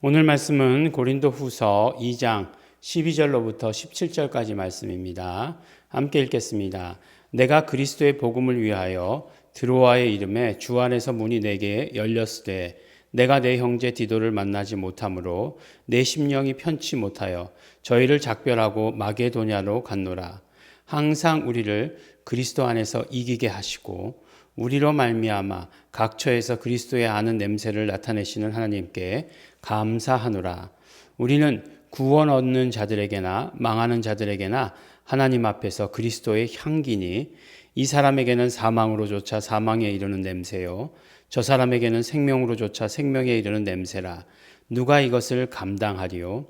오늘 말씀은 고린도후서 2장 12절로부터 17절까지 말씀입니다. 함께 읽겠습니다. 내가 그리스도의 복음을 위하여 드로아의 이름에 주 안에서 문이 내게 열렸으되 내가 내 형제 디도를 만나지 못하므로 내 심령이 편치 못하여 저희를 작별하고 마게도냐로 갔노라. 항상 우리를 그리스도 안에서 이기게 하시고 우리로 말미암아 각처에서 그리스도의 아는 냄새를 나타내시는 하나님께 감사하노라. 우리는 구원 얻는 자들에게나 망하는 자들에게나 하나님 앞에서 그리스도의 향기니 이 사람에게는 사망으로조차 사망에 이르는 냄새요 저 사람에게는 생명으로조차 생명에 이르는 냄새라. 누가 이것을 감당하리요?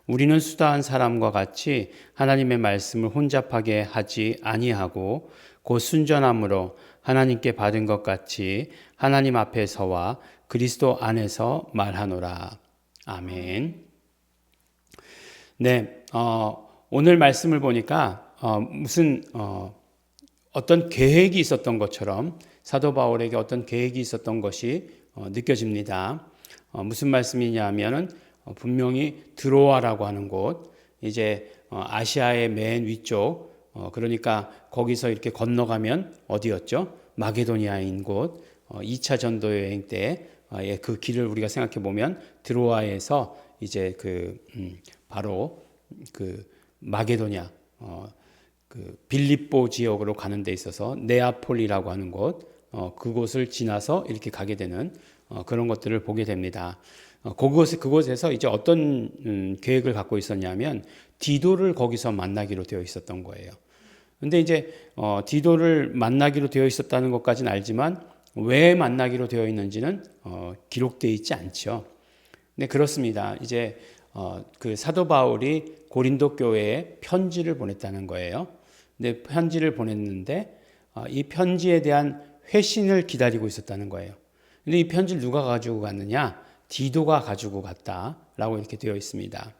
우리는 수다한 사람과 같이 하나님의 말씀을 혼잡하게 하지 아니하고 곧 순전함으로 하나님께 받은 것 같이 하나님 앞에서와 그리스도 안에서 말하노라. 아멘. 네, 오늘 말씀을 보니까 어떤 계획이 있었던 것처럼 사도 바울에게 어떤 계획이 있었던 것이 느껴집니다. 무슨 말씀이냐 하면은 분명히 드로아라고 하는 곳, 이제 아시아의 맨 위쪽, 그러니까 거기서 이렇게 건너가면 어디였죠? 마게도니아인 곳, 2차 전도 여행 때 그 길을 우리가 생각해 보면 드로아에서 이제 바로 그 마게도냐, 그 빌립보 지역으로 가는 데 있어서 네아폴리라고 하는 곳, 그곳을 지나서 이렇게 가게 되는 그런 것들을 보게 됩니다. 그곳에서 이제 어떤 계획을 갖고 있었냐면 디도를 거기서 만나기로 되어 있었던 거예요. 근데 이제 디도를 만나기로 되어 있었다는 것까지는 알지만 왜 만나기로 되어 있는지는 기록되어 있지 않죠. 네, 그렇습니다. 이제 그 사도 바울이 고린도 교회에 편지를 보냈다는 거예요. 근데 편지를 보냈는데 이 편지에 대한 회신을 기다리고 있었다는 거예요. 근데 이 편지를 누가 가지고 갔느냐? 디도가 가지고 갔다라고 이렇게 되어 있습니다.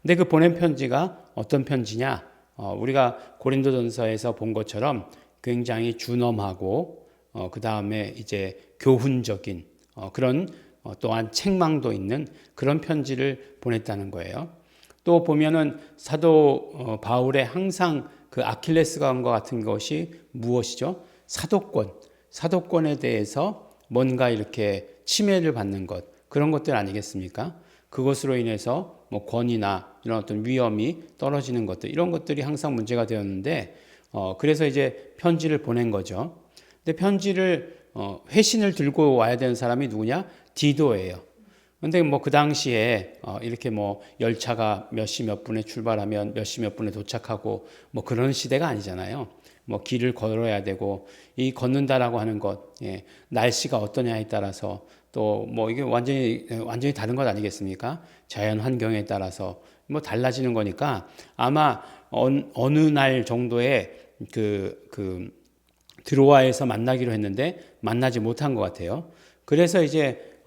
근데 그 보낸 편지가 어떤 편지냐? 우리가 고린도전서에서 본 것처럼 굉장히 준엄하고 그 다음에 이제 교훈적인 그런 또한 책망도 있는 그런 편지를 보냈다는 거예요. 또 보면은 사도 바울의 항상 그 아킬레스건과 같은 것이 무엇이죠? 사도권에 대해서 뭔가 이렇게 침해를 받는 것, 그런 것들 아니겠습니까? 그것으로 인해서 뭐 권위나 이런 어떤 위험이 떨어지는 것들, 이런 것들이 항상 문제가 되었는데, 그래서 이제 편지를 보낸 거죠. 근데 편지를 회신을 들고 와야 되는 사람이 누구냐? 디도예요. 근데 뭐 그 당시에 이렇게 뭐 열차가 몇 시 몇 분에 출발하면 몇 시 몇 분에 도착하고 뭐 그런 시대가 아니잖아요. 뭐 길을 걸어야 되고 이 걷는다라고 하는 것, 예, 날씨가 어떠냐에 따라서 또 뭐 이게 완전히 다른 것 아니겠습니까? 자연 환경에 따라서 뭐 달라지는 거니까 아마 어느 날 정도에 드로아에서 만나기로 했는데 만나지 못한 것 같아요. 그래서 이제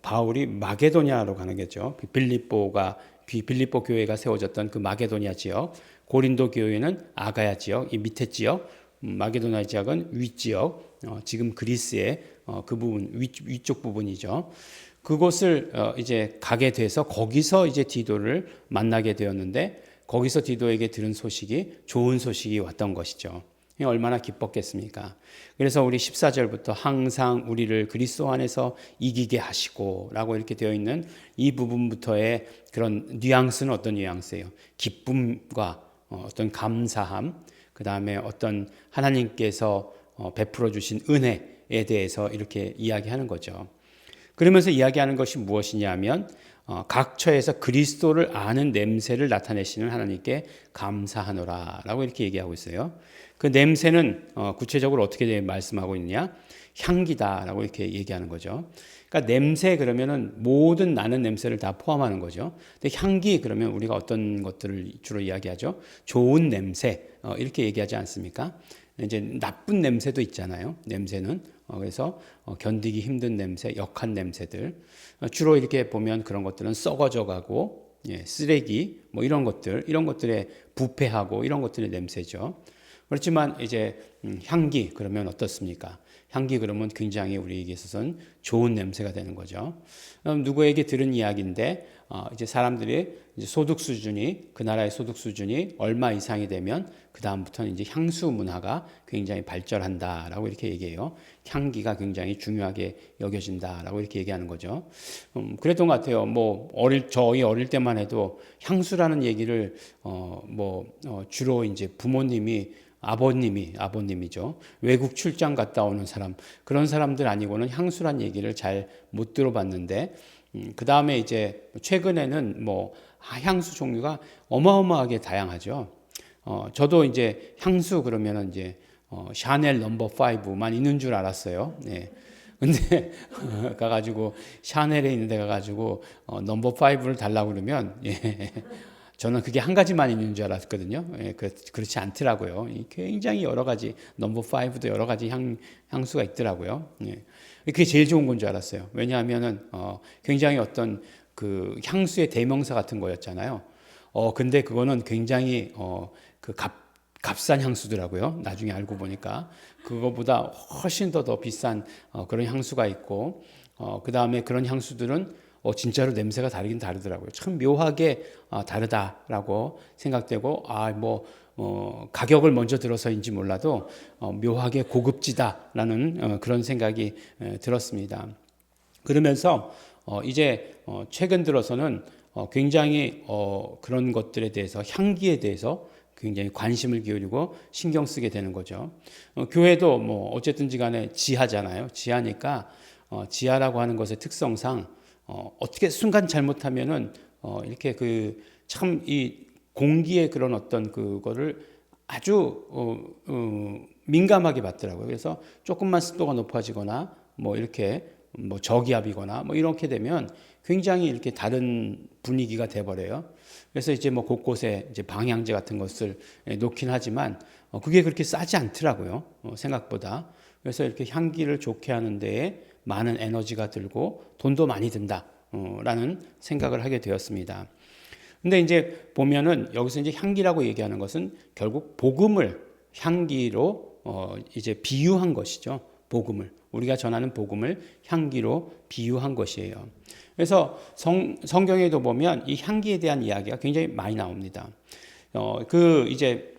바울이 마게도냐로 가는 거죠. 빌립보 교회가 세워졌던 그 마게도냐 지역, 고린도 교회는 아가야 지역, 이 밑에 지역, 마게도냐 지역은 위 지역, 지금 그리스의 그 부분 위쪽 부분이죠. 그곳을 이제 가게 돼서 거기서 이제 디도를 만나게 되었는데 거기서 디도에게 들은 소식이 좋은 소식이 왔던 것이죠. 얼마나 기뻤겠습니까? 그래서 우리 14절부터 항상 우리를 그리스도 안에서 이기게 하시고 라고 이렇게 되어 있는 이 부분부터의 그런 뉘앙스는 어떤 뉘앙스예요? 기쁨과 어떤 감사함, 그 다음에 어떤 하나님께서 베풀어 주신 은혜에 대해서 이렇게 이야기하는 거죠. 그러면서 이야기하는 것이 무엇이냐면 각처에서 그리스도를 아는 냄새를 나타내시는 하나님께 감사하노라 라고 이렇게 얘기하고 있어요. 그 냄새는 구체적으로 어떻게 말씀하고 있느냐? 향기다라고 이렇게 얘기하는 거죠. 그러니까 냄새 그러면은 모든 나는 냄새를 다 포함하는 거죠. 근데 향기 그러면 우리가 어떤 것들을 주로 이야기하죠? 좋은 냄새 이렇게 얘기하지 않습니까? 이제 나쁜 냄새도 있잖아요. 냄새는 그래서 견디기 힘든 냄새, 역한 냄새들 주로 이렇게 보면 그런 것들은 썩어져 가고 쓰레기 뭐 이런 것들에 부패하고 이런 것들의 냄새죠. 그렇지만 이제 향기 그러면 어떻습니까? 향기 그러면 굉장히 우리에게 있어서는 좋은 냄새가 되는 거죠. 누구에게 들은 이야기인데 이제 사람들이 이제 소득 수준이 그 나라의 소득 수준이 얼마 이상이 되면 그 다음부터는 이제 향수 문화가 굉장히 발전한다라고 이렇게 얘기해요. 향기가 굉장히 중요하게 여겨진다라고 이렇게 얘기하는 거죠. 그랬던 것 같아요. 뭐 저희 어릴 때만 해도 향수라는 얘기를 주로 이제 부모님이 아버님이죠. 외국 출장 갔다 오는 사람, 그런 사람들 아니고는 향수란 얘기를 잘 못 들어봤는데, 그 다음에 이제 최근에는 뭐 향수 종류가 어마어마하게 다양하죠. 저도 이제 향수 그러면은 이제 샤넬 넘버 5만 있는 줄 알았어요. 네. 근데 가가지고 샤넬에 있는 데 가가지고 넘버 5를 달라고 그러면 예. 저는 그게 한 가지만 있는 줄 알았거든요. 예, 그렇지 않더라고요. 굉장히 여러 가지 넘버 5도 여러 가지 향수가 있더라고요. 예. 그게 제일 좋은 건 줄 알았어요. 왜냐하면은 굉장히 어떤 그 향수의 대명사 같은 거였잖아요. 근데 그거는 굉장히 값싼 향수더라고요. 나중에 알고 보니까 그거보다 훨씬 더 비싼 그런 향수가 있고, 그 다음에 그런 향수들은 진짜로 냄새가 다르긴 다르더라고요. 참 묘하게 다르다라고 생각되고, 가격을 먼저 들어서인지 몰라도 묘하게 고급지다라는 그런 생각이 들었습니다. 그러면서 이제 최근 들어서는 굉장히 그런 것들에 대해서, 향기에 대해서 굉장히 관심을 기울이고 신경 쓰게 되는 거죠. 교회도 뭐 어쨌든지 간에 지하잖아요. 지하니까 지하라고 하는 것의 특성상 어떻게 순간 잘못하면은 이렇게 참 이 공기의 그런 어떤 그거를 아주 민감하게 받더라고요. 그래서 조금만 습도가 높아지거나 뭐 이렇게 뭐 저기압이거나 뭐 이렇게 되면 굉장히 이렇게 다른 분위기가 돼 버려요. 그래서 이제 뭐 곳곳에 이제 방향제 같은 것을 놓긴 하지만 그게 그렇게 싸지 않더라고요. 생각보다. 그래서 이렇게 향기를 좋게 하는 데에 많은 에너지가 들고 돈도 많이 든다라는 생각을 하게 되었습니다. 근데 이제 보면은 여기서 이제 향기라고 얘기하는 것은 결국 복음을 향기로 이제 비유한 것이죠. 복음을. 우리가 전하는 복음을 향기로 비유한 것이에요. 그래서 성경에도 보면 이 향기에 대한 이야기가 굉장히 많이 나옵니다. 이제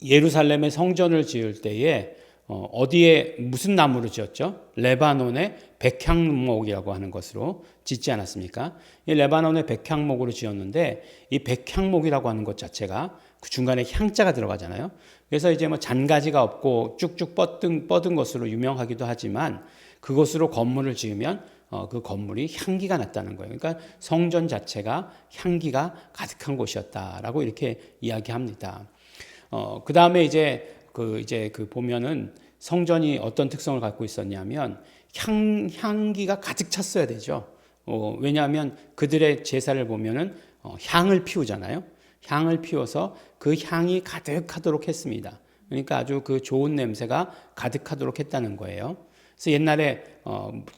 예루살렘에 성전을 지을 때에 어디에 무슨 나무로 지었죠? 레바논의 백향목이라고 하는 것으로 짓지 않았습니까? 이 레바논의 백향목으로 지었는데 이 백향목이라고 하는 것 자체가 그 중간에 향자가 들어가잖아요. 그래서 이제 뭐 잔가지가 없고 쭉쭉 뻗은 것으로 유명하기도 하지만 그것으로 건물을 지으면 그 건물이 향기가 났다는 거예요. 그러니까 성전 자체가 향기가 가득한 곳이었다라고 이렇게 이야기합니다. 그 다음에 이제 보면은 성전이 어떤 특성을 갖고 있었냐면 향기가 가득 찼어야 되죠. 왜냐하면 그들의 제사를 보면은 향을 피우잖아요. 향을 피워서 그 향이 가득하도록 했습니다. 그러니까 아주 그 좋은 냄새가 가득하도록 했다는 거예요. 그래서 옛날에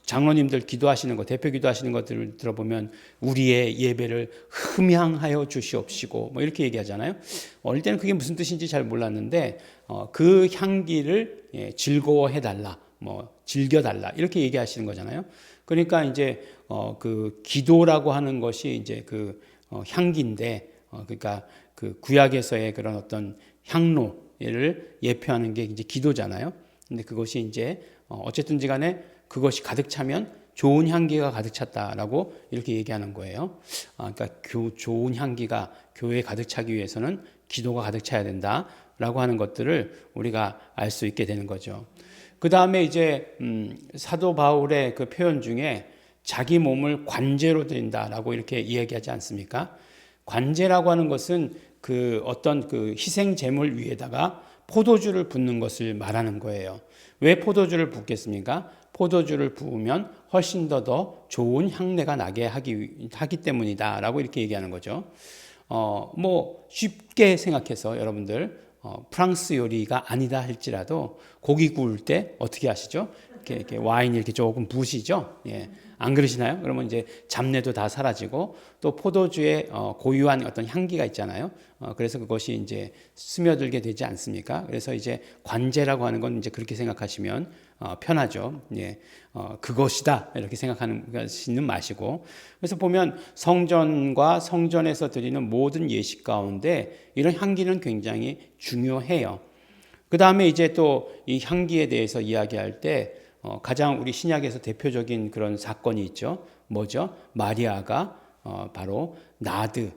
장로님들 기도하시는 거, 대표 기도하시는 것들을 들어보면 우리의 예배를 흠향하여 주시옵시고 뭐 이렇게 얘기하잖아요. 어릴 때는 그게 무슨 뜻인지 잘 몰랐는데 그 향기를 즐거워해달라, 뭐 즐겨달라 이렇게 얘기하시는 거잖아요. 그러니까 이제 그 기도라고 하는 것이 이제 향기인데, 그러니까 그 구약에서의 그런 어떤 향로를 예표하는 게 이제 기도잖아요. 근데 그것이 이제 어쨌든지 간에 그것이 가득 차면 좋은 향기가 가득 찼다라고 이렇게 얘기하는 거예요. 그러니까 좋은 향기가 교회에 가득 차기 위해서는 기도가 가득 차야 된다라고 하는 것들을 우리가 알 수 있게 되는 거죠. 그 다음에 이제 사도 바울의 그 표현 중에 자기 몸을 관제로 드린다라고 이렇게 이야기하지 않습니까? 관제라고 하는 것은 어떤 희생 제물 위에다가 포도주를 붓는 것을 말하는 거예요. 왜 포도주를 붓겠습니까? 포도주를 부으면 훨씬 더 좋은 향내가 나게 하기 때문이다라고 이렇게 얘기하는 거죠. 뭐 쉽게 생각해서 여러분들 프랑스 요리가 아니다 할지라도 고기 구울 때 어떻게 하시죠? 이렇게 와인 이렇게 조금 부으시죠? 예. 안 그러시나요? 그러면 이제 잡내도 다 사라지고 또 포도주의 고유한 어떤 향기가 있잖아요. 그래서 그것이 이제 스며들게 되지 않습니까? 그래서 이제 관제라고 하는 건 이제 그렇게 생각하시면 편하죠. 예, 그것이다 이렇게 생각하시는 맛이고. 그래서 보면 성전과 성전에서 드리는 모든 예식 가운데 이런 향기는 굉장히 중요해요. 그 다음에 이제 또 이 향기에 대해서 이야기할 때 가장 우리 신약에서 대표적인 그런 사건이 있죠. 뭐죠? 마리아가 바로 나드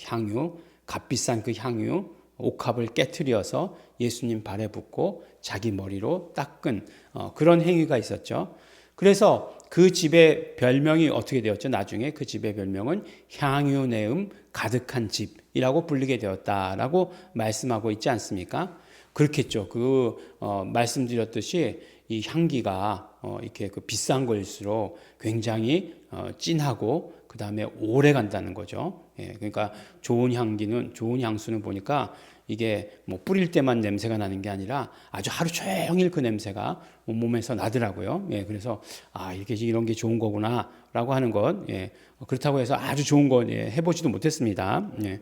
향유, 값비싼 그 향유 옥합을 깨트려서 예수님 발에 붓고 자기 머리로 닦은 그런 행위가 있었죠. 그래서 그 집의 별명이 어떻게 되었죠? 나중에 그 집의 별명은 향유내음 가득한 집이라고 불리게 되었다라고 말씀하고 있지 않습니까? 그렇겠죠. 말씀드렸듯이 이 향기가 이렇게 그 비싼 거일수록 굉장히 진하고 그 다음에 오래 간다는 거죠. 예, 그러니까 좋은 향수는 보니까 이게 뭐 뿌릴 때만 냄새가 나는 게 아니라 아주 하루 종일 그 냄새가 온몸에서 나더라고요. 예, 그래서 이런 게 좋은 거구나라고 하는 것. 예, 그렇다고 해서 아주 좋은 거 해보지도 못했습니다. 예.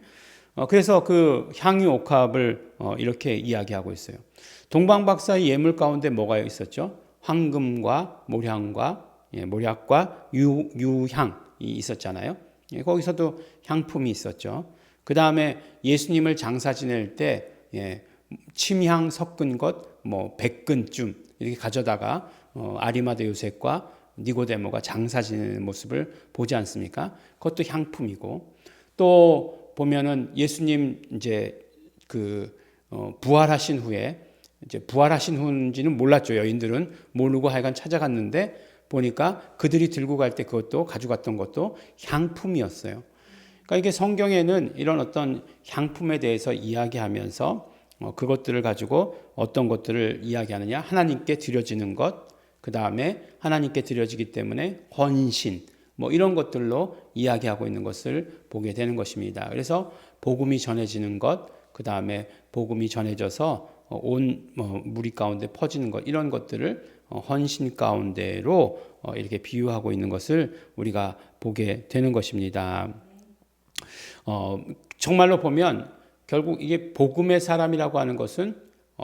그래서 그 향유 옥합을 이렇게 이야기하고 있어요. 동방박사의 예물 가운데 뭐가 있었죠? 황금과 모략과 유향이 있었잖아요. 거기서도 향품이 있었죠. 그 다음에 예수님을 장사 지낼 때 침향 섞은 것 100근쯤 이렇게 가져다가 아리마대 요셉과 니고데모가 장사 지내는 모습을 보지 않습니까? 그것도 향품이고, 또 보면은 예수님 이제 부활하신 후인지는 몰랐죠. 여인들은 모르고 하여간 찾아갔는데 보니까 그들이 들고 갈 때 그것도 가져갔던 것도 향품이었어요. 그러니까 이게 성경에는 이런 어떤 향품에 대해서 이야기하면서 그것들을 가지고 어떤 것들을 이야기하느냐? 하나님께 드려지는 것, 그 다음에 하나님께 드려지기 때문에 헌신, 이런 것들로 이야기하고 있는 것을 보게 되는 것입니다. 그래서 복음이 전해지는 것, 그 다음에 복음이 전해져서 온 무리 가운데 퍼지는 것, 이런 것들을 헌신 가운데로 이렇게 비유하고 있는 것을 우리가 보게 되는 것입니다. 정말로 보면 결국 이게 복음의 사람이라고 하는 것은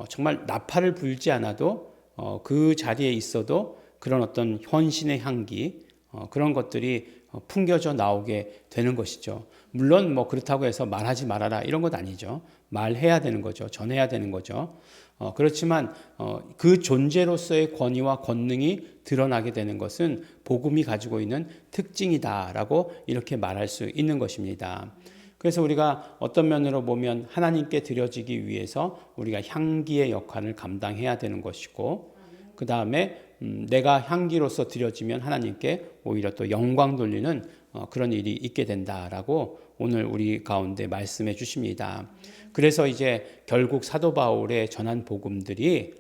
정말 나팔을 불지 않아도 그 자리에 있어도 그런 어떤 헌신의 향기, 그런 것들이 풍겨져 나오게 되는 것이죠. 물론 그렇다고 해서 말하지 말아라 이런 것 아니죠. 말해야 되는 거죠. 전해야 되는 거죠. 그렇지만 그 존재로서의 권위와 권능이 드러나게 되는 것은 복음이 가지고 있는 특징이다라고 이렇게 말할 수 있는 것입니다. 그래서 우리가 어떤 면으로 보면 하나님께 드려지기 위해서 우리가 향기의 역할을 감당해야 되는 것이고, 그 다음에 내가 향기로서 드려지면 하나님께 오히려 또 영광 돌리는 그런 일이 있게 된다라고 오늘 우리 가운데 말씀해 주십니다. 그래서 이제 결국 사도 바울의 전한 복음들이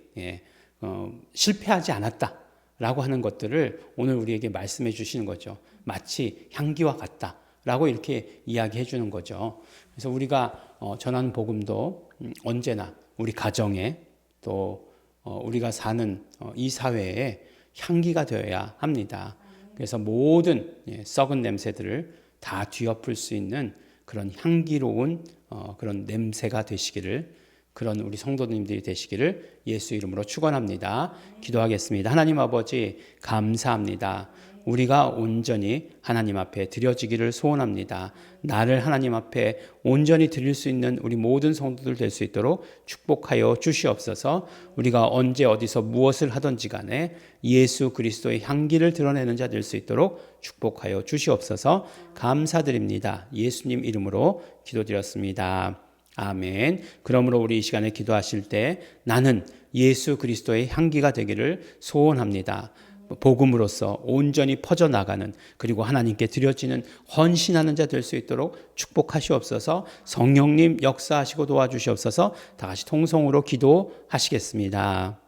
실패하지 않았다라고 하는 것들을 오늘 우리에게 말씀해 주시는 거죠. 마치 향기와 같다라고 이렇게 이야기해 주는 거죠. 그래서 우리가 전한 복음도 언제나 우리 가정에 또 우리가 사는 이 사회에 향기가 되어야 합니다. 그래서 모든 썩은 냄새들을 다 뒤엎을 수 있는 그런 향기로운 그런 냄새가 되시기를, 그런 우리 성도님들이 되시기를 예수 이름으로 축원합니다. 기도하겠습니다. 하나님 아버지 감사합니다. 우리가 온전히 하나님 앞에 드려지기를 소원합니다. 나를 하나님 앞에 온전히 드릴 수 있는 우리 모든 성도들 될 수 있도록 축복하여 주시옵소서. 우리가 언제 어디서 무엇을 하든지 간에 예수 그리스도의 향기를 드러내는 자 될 수 있도록 축복하여 주시옵소서. 감사드립니다. 예수님 이름으로 기도드렸습니다. 아멘. 그러므로 우리 이 시간에 기도하실 때 나는 예수 그리스도의 향기가 되기를 소원합니다. 복음으로써 온전히 퍼져나가는, 그리고 하나님께 드려지는 헌신하는 자 될 수 있도록 축복하시옵소서. 성령님 역사하시고 도와주시옵소서. 다 같이 통성으로 기도하시겠습니다.